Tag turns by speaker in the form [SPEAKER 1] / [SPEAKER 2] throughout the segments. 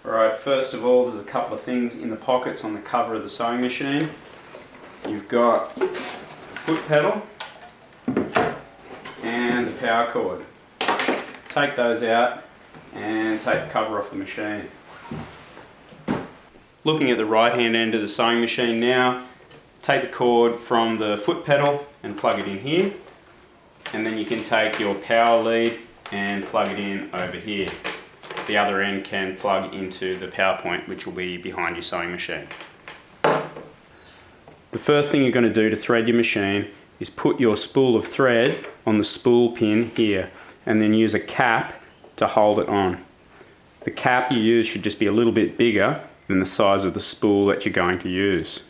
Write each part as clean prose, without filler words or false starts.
[SPEAKER 1] Alright, first of all, there's a couple of things in the pockets on the cover of the sewing machine. You've got the foot pedal and the power cord. Take those out and take the cover off the machine. Looking at the right hand end of the sewing machine now, take the cord from the foot pedal and plug it in here, and then you can take your power lead and plug it in over here. The other end can plug into the power point, which will be behind your sewing machine. The first thing you're going to do to thread your machine is put your spool of thread on the spool pin here, and then use a cap to hold it on. The cap you use should just be a little bit bigger than the size of the spool that you're going to use.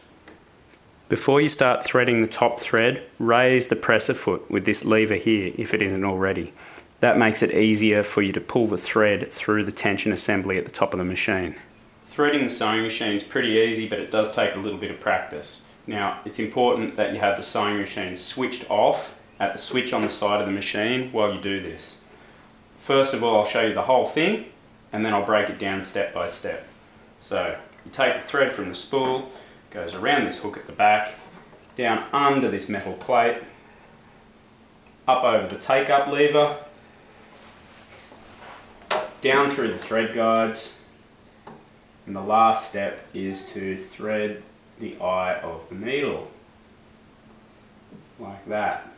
[SPEAKER 1] Before you start threading the top thread, raise the presser foot with this lever here if it isn't already. That makes it easier for you to pull the thread through the tension assembly at the top of the machine. Threading the sewing machine is pretty easy, but it does take a little bit of practice. Now, it's important that you have the sewing machine switched off at the switch on the side of the machine while you do this. First of all, I'll show you the whole thing, and then I'll break it down step by step. So, you take the thread from the spool, goes around this hook at the back, down under this metal plate, up over the take-up lever, down through the thread guides, and the last step is to thread the eye of the needle, like that.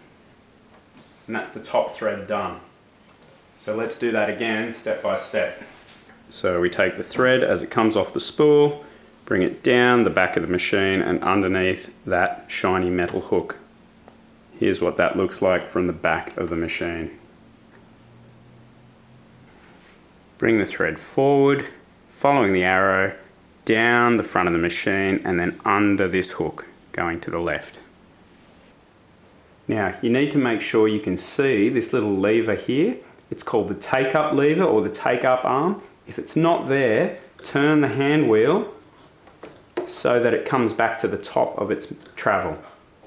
[SPEAKER 1] And that's the top thread done. So let's do that again, step by step. So we take the thread as it comes off the spool, bring it down the back of the machine and underneath that shiny metal hook. Here's what that looks like from the back of the machine. Bring the thread forward, following the arrow, down the front of the machine and then under this hook, going to the left. Now, you need to make sure you can see this little lever here. It's called the take-up lever or the take-up arm. If it's not there, turn the hand wheel so that it comes back to the top of its travel.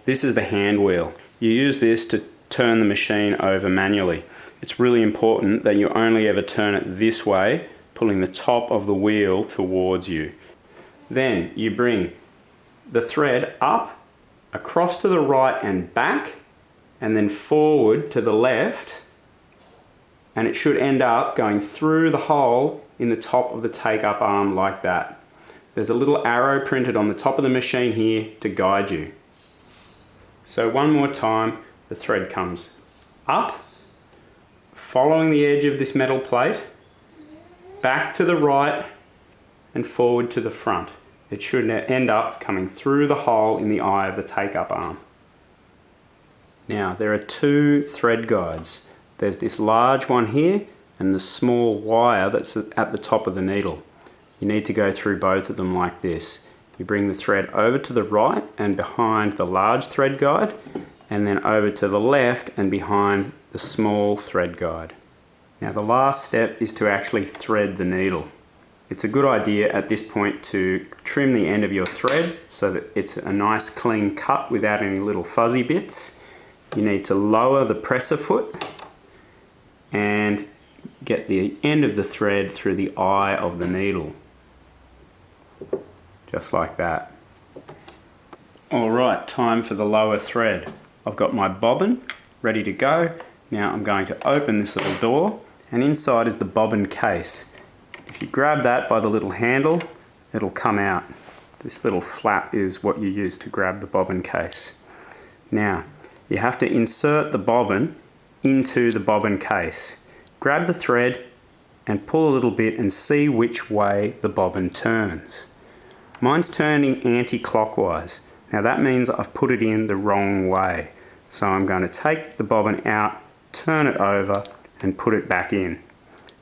[SPEAKER 1] This is the hand wheel. You use this to turn the machine over manually. It's really important that you only ever turn it this way, pulling the top of the wheel towards you. Then you bring the thread up, across to the right and back, and then forward to the left, and it should end up going through the hole in the top of the take-up arm like that. There's a little arrow printed on the top of the machine here to guide you. So one more time, the thread comes up, following the edge of this metal plate, back to the right and forward to the front. It should end up coming through the hole in the eye of the take-up arm. Now, there are two thread guides. There's this large one here and the small wire that's at the top of the needle. You need to go through both of them like this. You bring the thread over to the right and behind the large thread guide, and then over to the left and behind the small thread guide. Now, the last step is to actually thread the needle. It's a good idea at this point to trim the end of your thread so that it's a nice clean cut without any little fuzzy bits. You need to lower the presser foot and get the end of the thread through the eye of the needle. Just like that. Alright, time for the lower thread. I've got my bobbin ready to go. Now I'm going to open this little door, and inside is the bobbin case. If you grab that by the little handle, it'll come out. This little flap is what you use to grab the bobbin case. Now, you have to insert the bobbin into the bobbin case. Grab the thread and pull a little bit and see which way the bobbin turns. Mine's turning anti-clockwise. Now that means I've put it in the wrong way. So I'm going to take the bobbin out, turn it over and put it back in.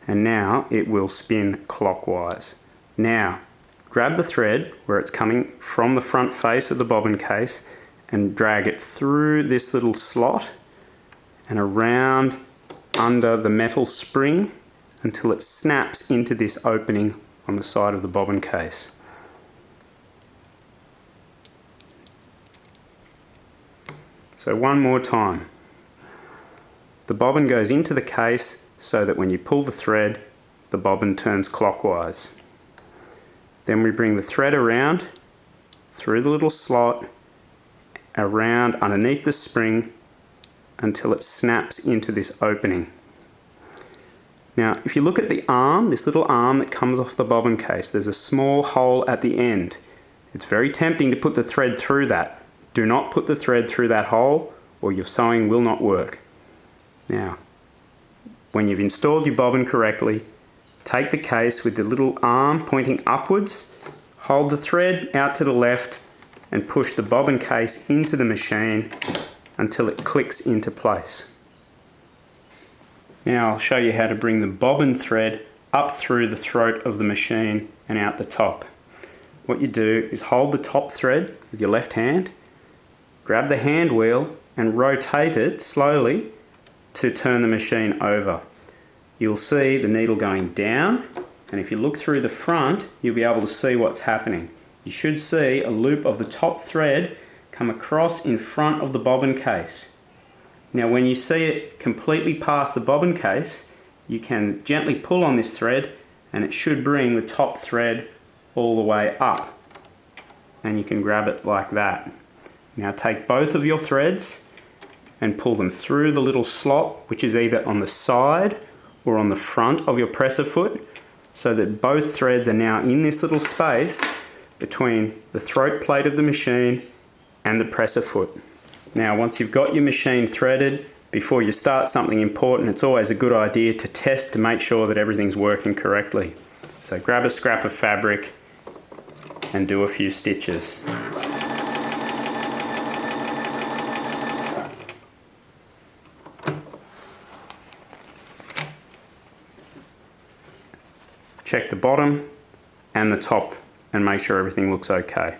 [SPEAKER 1] And now it will spin clockwise. Now, grab the thread where it's coming from the front face of the bobbin case and drag it through this little slot and around under the metal spring until it snaps into this opening on the side of the bobbin case. So one more time. The bobbin goes into the case so that when you pull the thread, the bobbin turns clockwise. Then we bring the thread around through the little slot, around underneath the spring until it snaps into this opening. Now, if you look at the arm, this little arm that comes off the bobbin case, there's a small hole at the end. It's very tempting to put the thread through that. Do not put the thread through that hole or your sewing will not work. Now, when you've installed your bobbin correctly, take the case with the little arm pointing upwards, hold the thread out to the left and push the bobbin case into the machine until it clicks into place. Now I'll show you how to bring the bobbin thread up through the throat of the machine and out the top. What you do is hold the top thread with your left hand, grab the hand wheel and rotate it slowly to turn the machine over. You'll see the needle going down, and if you look through the front, you'll be able to see what's happening. You should see a loop of the top thread come across in front of the bobbin case. Now when you see it completely past the bobbin case, you can gently pull on this thread and it should bring the top thread all the way up. And you can grab it like that. Now take both of your threads and pull them through the little slot, which is either on the side or on the front of your presser foot, so that both threads are now in this little space between the throat plate of the machine and the presser foot. Now once you've got your machine threaded, before you start something important, it's always a good idea to test to make sure that everything's working correctly. So grab a scrap of fabric and do a few stitches. Check the bottom and the top and make sure everything looks okay.